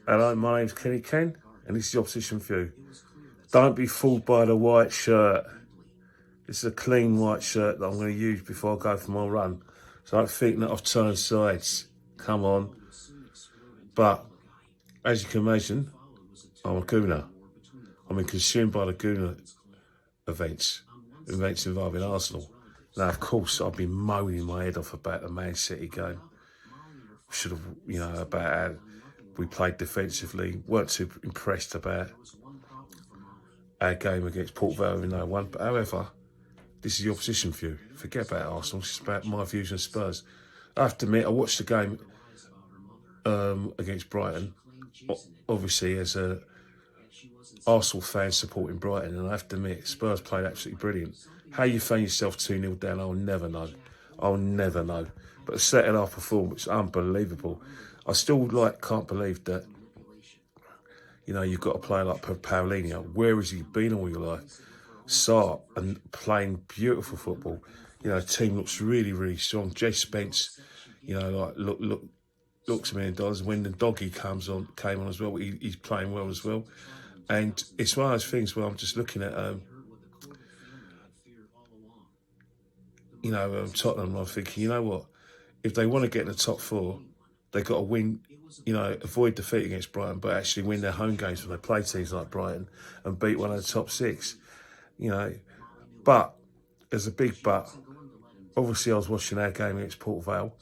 Hello, my name's Kenny Ken, and this is the Opposition View. Don't be fooled by the white shirt. This is a clean white shirt that I'm going to use before I go for my run. So don't think that I've turned sides. Come on. But, as you can imagine, I'm a gooner. I'm been consumed by the gooner events involving Arsenal. Now, of course, I've been moaning my head off about the Man City game. Should have, about how we played defensively. Weren't too impressed about our game against Port Vale in 0-1. But however, this is the Opposition View. Forget about Arsenal. It's about my views on Spurs. I have to admit, I watched the game against Brighton, obviously as a Arsenal fan supporting Brighton, and I have to admit, Spurs played absolutely brilliant. How you found yourself 2-0 down, I'll never know. I'll never know. But the second half performance, unbelievable. I still can't believe that, you've got a player like Paulinho. Where has he been all your life? Sark and playing beautiful football. The team looks really, really strong. Jay Spence, looks $1 million. When the doggy came on as well, he's playing well as well. And it's one of those things where I'm just looking at, Tottenham, and I'm thinking, you know what? If they want to get in the top four, they've got to win, avoid defeat against Brighton, but actually win their home games when they play teams like Brighton and beat one of the top six. But there's a big but. Obviously, I was watching our game against Port Vale,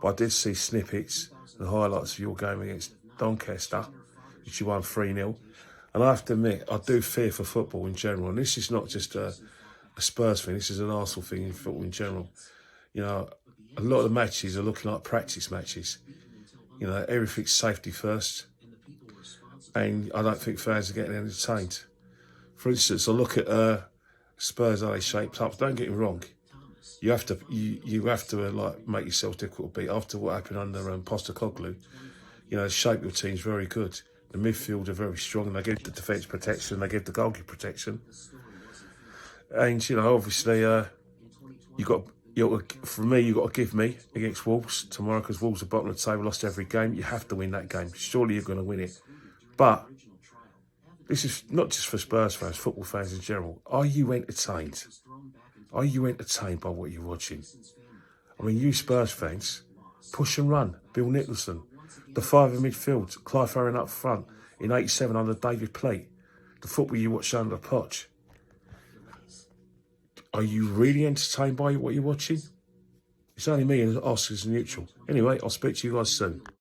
but I did see snippets and highlights of your game against Doncaster, which you won 3-0. And I have to admit, I do fear for football in general. And this is not just a Spurs thing, this is an Arsenal thing in football in general. A lot of the matches are looking like practice matches. Everything's safety first. And I don't think fans are getting entertained. For instance, I look at Spurs, how they shaped up. Don't get me wrong. You have to make yourself difficult to beat. After what happened under Postecoglou, the shape of your team's very good. The midfield are very strong, and they give the defence protection, they give the goalkeeper protection. And obviously, you've got to give me against Wolves tomorrow, because Wolves are bottom of the table, lost every game. You have to win that game. Surely you're going to win it. But this is not just for Spurs fans, football fans in general. Are you entertained? Are you entertained by what you're watching? I mean, you Spurs fans, push and run. Bill Nicholson, the five in midfield, Clive Owen up front in 87 under David Plate, the football you watched under Poch. Are you really entertained by what you're watching? It's only me and Oscars neutral. Anyway, I'll speak to you guys soon.